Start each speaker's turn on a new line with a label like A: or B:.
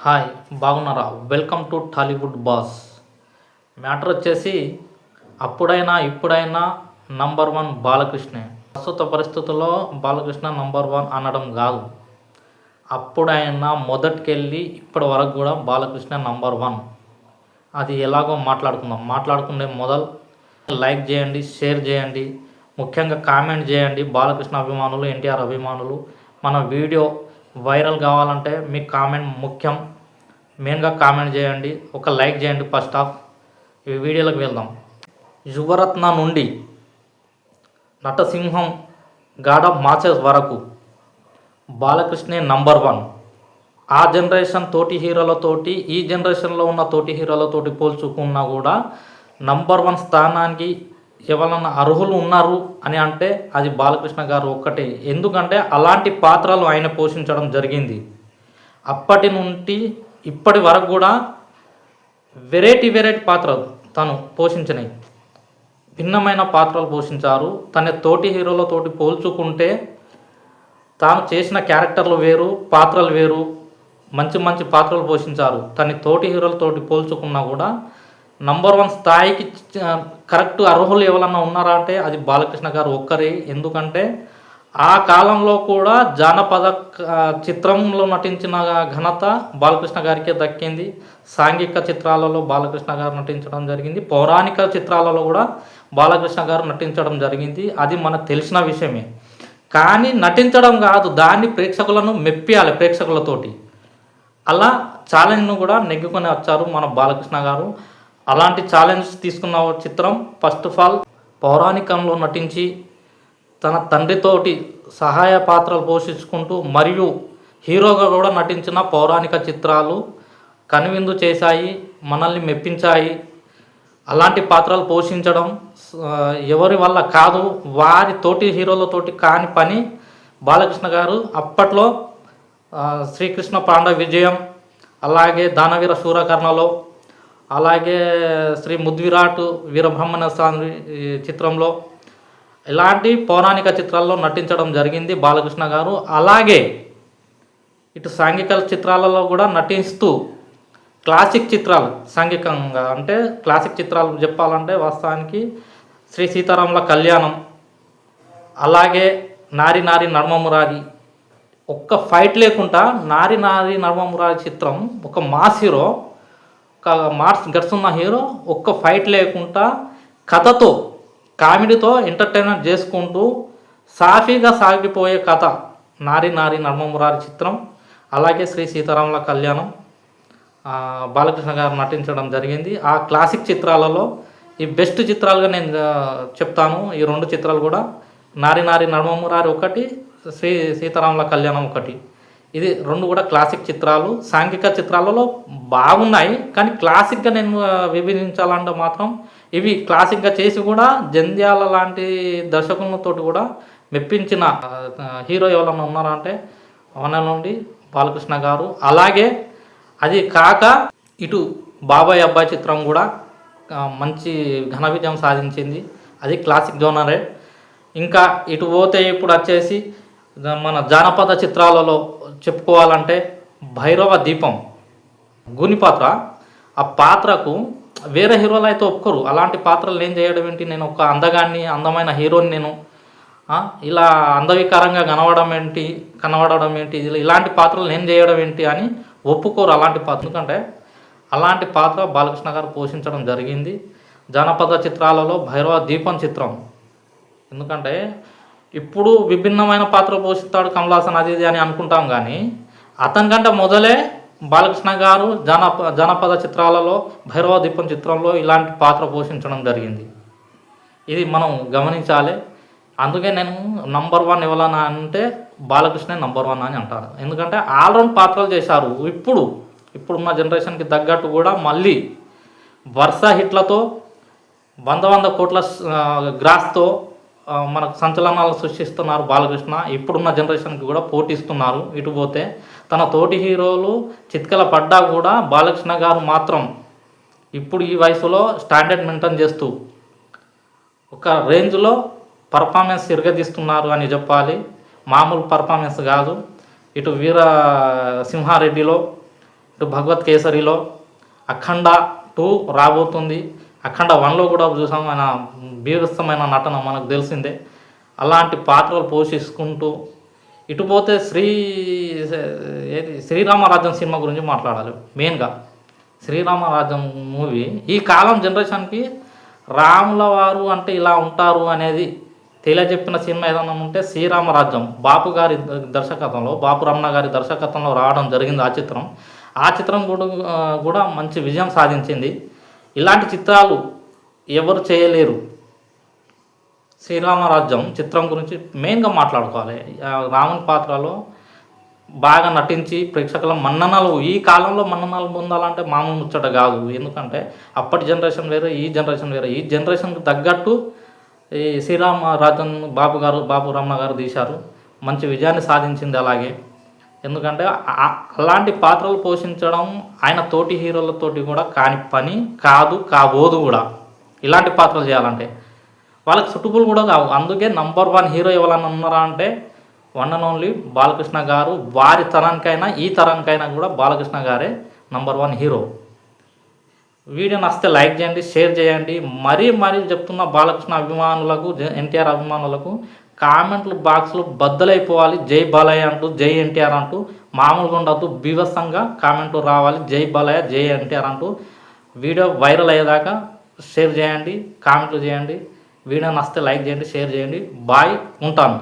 A: Hi, బాగున్నారా? Welcome to Tollywood boss. Matter వచ్చేసి అప్పుడైనా ఇప్పుడైనా నంబర్ వన్ బాలకృష్ణే. ప్రస్తుత పరిస్థితుల్లో బాలకృష్ణ నంబర్ వన్ అనడం కాదు, అప్పుడైనా మొదటికెళ్ళి ఇప్పటి వరకు కూడా బాలకృష్ణ నంబర్ వన్. అది ఎలాగో మాట్లాడుకునే మొదలు లైక్ చేయండి, షేర్ చేయండి, ముఖ్యంగా కామెంట్ చేయండి. బాలకృష్ణ అభిమానులు, ఎన్టీఆర్ అభిమానులు, మన వీడియో వైరల్ కావాలంటే మీకు కామెంట్ ముఖ్యం. మెయిన్గా కామెంట్ చేయండి, ఒక లైక్ చేయండి. ఫస్ట్ ఆఫ్ ఈ వీడియోలోకి వెళ్దాం. యువరత్న నుండి నటసింహం, గాడ్ ఆఫ్ మాసెస్ వరకు బాలకృష్ణే నంబర్ వన్. ఆ జనరేషన్ తోటి హీరోలతోటి ఈ జనరేషన్లో ఉన్న తోటి హీరోలతోటి పోల్చుకున్నా కూడా నంబర్ వన్ స్థానానికి ఎవరన్నా అర్హులు ఉన్నారు అని అంటే అది బాలకృష్ణ గారు ఒక్కటే. ఎందుకంటే అలాంటి పాత్రలు ఆయన పోషించడం జరిగింది. అప్పటి నుండి ఇప్పటి వరకు కూడా వెరైటీ పాత్రలు తను పోషించినాయి, భిన్నమైన పాత్రలు పోషించారు. తన తోటి హీరోలతోటి పోల్చుకుంటే తాను చేసిన క్యారెక్టర్లు వేరు, పాత్రలు వేరు, మంచి మంచి పాత్రలు పోషించారు. తన తోటి హీరోలతోటి పోల్చుకున్నా కూడా నంబర్ వన్ స్థాయికి కరెక్ట్ అర్హులు ఎవరన్నా ఉన్నారా అంటే అది బాలకృష్ణ గారు ఒక్కరే. ఎందుకంటే ఆ కాలంలో కూడా జానపద చిత్రంలో నటించిన ఘనత బాలకృష్ణ గారికే దక్కింది. సాంఘిక చిత్రాలలో బాలకృష్ణ గారు నటించడం జరిగింది, పౌరాణిక చిత్రాలలో కూడా బాలకృష్ణ గారు నటించడం జరిగింది. అది మనకు తెలిసిన విషయమే. కానీ నటించడం కాదు, దాన్ని ప్రేక్షకులను మెప్పియాలి. ప్రేక్షకులతోటి అలా ఛాలెంజ్ను కూడా నెగ్గుకొని వచ్చారు మన బాలకృష్ణ గారు. అలాంటి ఛాలెంజ్ తీసుకున్న చిత్రం ఫస్ట్ ఆఫ్ ఆల్ పౌరాణికంలో నటించి తన తండ్రితోటి సహాయ పాత్రలు పోషించుకుంటూ మరియు హీరోగా కూడా నటించిన పౌరాణిక చిత్రాలు కనువిందు చేశాయి, మనల్ని మెప్పించాయి. అలాంటి పాత్రలు పోషించడం ఎవరి వల్ల కాదు, వారి తోటి హీరోలతోటి కాని పని. బాలకృష్ణ గారు అప్పట్లో శ్రీకృష్ణ పాండవ విజయం, అలాగే దానవీర శూరకర్ణలో, అలాగే శ్రీ ముద్విరాట్ వీరబ్రహ్మణ్య స్వామి చిత్రంలో ఇలాంటి పౌరాణిక చిత్రాల్లో నటించడం జరిగింది బాలకృష్ణ గారు. అలాగే ఇటు సాంఘిక చిత్రాలలో కూడా నటిస్తూ క్లాసిక్ చిత్రాలు, సాంఘికంగా అంటే క్లాసిక్ చిత్రాలు చెప్పాలంటే వాస్తవానికి శ్రీ సీతారాముల కళ్యాణం, అలాగే నారి నారి నర్మమురారి. ఒక్క ఫైట్ లేకుండా నారి నారి నర్మమురారి చిత్రం, ఒక మాస్ హీరో, ఒక మార్క్స్ గట్స్ ఉన్న హీరో ఒక్క ఫైట్ లేకుండా కథతో, కామెడీతో ఎంటర్టైన్మెంట్ చేసుకుంటూ సాఫీగా సాగిపోయే కథ నారి నారి నర్మమురారి చిత్రం. అలాగే శ్రీ సీతారాముల కళ్యాణం బాలకృష్ణ గారు నటించడం జరిగింది. ఆ క్లాసిక్ చిత్రాలలో ఈ బెస్ట్ చిత్రాలుగా నేను చెప్తాను. ఈ రెండు చిత్రాలు కూడా నారి నారి నర్మమురారి ఒకటి, శ్రీ సీతారాముల కళ్యాణం ఒకటి. ఇది రెండు కూడా క్లాసిక్ చిత్రాలు. సాంఘిక చిత్రాలలో బాగున్నాయి, కానీ క్లాసిక్గా నేను విభజించాలంటే మాత్రం ఇవి క్లాసిక్గా చేసి కూడా జంధ్యాల లాంటి దర్శకులతో కూడా మెప్పించిన హీరో ఎవరన్నా ఉన్నారా అంటే వన నుండి బాలకృష్ణ గారు. అలాగే అది కాక ఇటు బాబాయ్ అబ్బాయి చిత్రం కూడా మంచి ఘన విజయం సాధించింది, అది క్లాసిక్ జోనరే. ఇంకా ఇటు పోతే ఇప్పుడు వచ్చేసి మన జానపద చిత్రాలలో చెప్పుకోవాలంటే భైరవ దీపం, గుని పాత్ర. ఆ పాత్రకు వేరే హీరోలు అయితే ఒప్పుకోరు. అలాంటి పాత్రలు నేను చేయడం ఏంటి, నేను ఒక అందమైన హీరోని నేను ఇలా అందవికారంగా కనబడడం ఏంటి, ఇలాంటి పాత్రలు నేను చేయడం ఏంటి అని ఒప్పుకోరు అలాంటి పాత్ర. ఎందుకంటే అలాంటి పాత్ర బాలకృష్ణ గారు పోషించడం జరిగింది జానపద చిత్రాలలో భైరవ దీపం చిత్రం. ఎందుకంటే ఇప్పుడు విభిన్నమైన పాత్ర పోషిస్తాడు కమల్ హాసన్ అది ఇది అని అనుకుంటాం, కానీ అతనికంటే మొదలే బాలకృష్ణ గారు జానపద చిత్రాలలో భైరవ దీపం చిత్రంలో ఇలాంటి పాత్ర పోషించడం జరిగింది. ఇది మనం గమనించాలి. అందుకే నేను నంబర్ వన్ ఎవరన్నా అంటే బాలకృష్ణ నంబర్ వన్ అని అంటాను. ఎందుకంటే ఆల్రౌండ్ పాత్రలు చేశారు. ఇప్పుడున్న జనరేషన్కి తగ్గట్టు కూడా మళ్ళీ వరుస హిట్లతో 100 కోట్ల గ్రాస్తో మనకు సంచలనాలు సృష్టిస్తున్నారు బాలకృష్ణ. ఇప్పుడున్న జనరేషన్కి కూడా పోటీస్తున్నారు. ఇటు పోతే తన తోటి హీరోలు చిత్కల పడ్డా కూడా బాలకృష్ణ గారు మాత్రం ఇప్పుడు ఈ వయసులో స్టాండర్డ్ మెయింటైన్ చేస్తూ ఒక రేంజ్లో పర్ఫార్మెన్స్ ఇరగదీస్తున్నారు అని చెప్పాలి. మామూలు పర్ఫార్మెన్స్ కాదు. ఇటు వీర సింహారెడ్డిలో, ఇటు భగవత్ కేసరిలో అఖండ 2 రాబోతుంది. అఖండ 1లో కూడా చూసాం, ఆయన బీభత్సమైన నటన మనకు తెలిసిందే. అలాంటి పాత్రలు పోషించుకుంటూ ఇటు పోతే శ్రీరామరాజ్యం సినిమా గురించి మాట్లాడాలి. మెయిన్గా శ్రీరామరాజ్యం మూవీ ఈ కాలం జనరేషన్కి రాముల వారు అంటే ఇలా ఉంటారు అనేది తెలియజెప్పిన సినిమా ఏదైనా ఉంటే శ్రీరామరాజ్యం. బాపు గారి దర్శకత్వంలో, బాపు రమణ గారి దర్శకత్వంలో రావడం జరిగింది ఆ చిత్రం కూడా మంచి విజయం సాధించింది. ఇలాంటి చిత్రాలు ఎవరు చేయలేరు. శ్రీరామరాజ్యం చిత్రం గురించి మెయిన్గా మాట్లాడుకోవాలి. రాముని పాత్రలో బాగా నటించి ప్రేక్షకుల మన్ననలు, ఈ కాలంలో మన్ననలు పొందాలంటే మామూలు ముచ్చట కాదు. ఎందుకంటే అప్పటి జనరేషన్ వేరే, ఈ జనరేషన్ వేరే. ఈ జనరేషన్కి తగ్గట్టు ఈ శ్రీరామరాజ్యం బాపు రమణ గారు తీశారు. మంచి విజయాన్ని సాధించింది. అలాగే ఎందుకంటే అలాంటి పాత్రలు పోషించడం ఆయన తోటి హీరోలతోటి కూడా కాని పని కాదు, కాబోదు కూడా. ఇలాంటి పాత్రలు చేయాలంటే వాళ్ళకి సూటబుల్ కూడా కావు. అందుకే నంబర్ 1 హీరో ఎవరన్నా ఉన్నారా అంటే వన్ అండ్ ఓన్లీ బాలకృష్ణ గారు. వారి తరానికైనా ఈ తరానికైనా కూడా బాలకృష్ణ గారే నంబర్ 1 హీరో. వీడియో నచ్చితే లైక్ చేయండి, షేర్ చేయండి. మరీ చెప్తున్న బాలకృష్ణ అభిమానులకు, ఎన్టీఆర్ అభిమానులకు కామెంట్లు బాక్స్లో బద్దలైపోవాలి. జై బాలయ్య అంటూ, జై ఎన్టీఆర్ అంటూ మామూలుగా ఉండద్దు, బీభత్సంగా కామెంట్లు రావాలి. జై బాలయ్య, జై ఎన్టీఆర్ అంటూ వీడియో వైరల్ అయ్యేదాకా షేర్ చేయండి, కామెంట్లు చేయండి. వీడియో నచ్చితే లైక్ చేయండి, షేర్ చేయండి. బాయ్, ఉంటాను.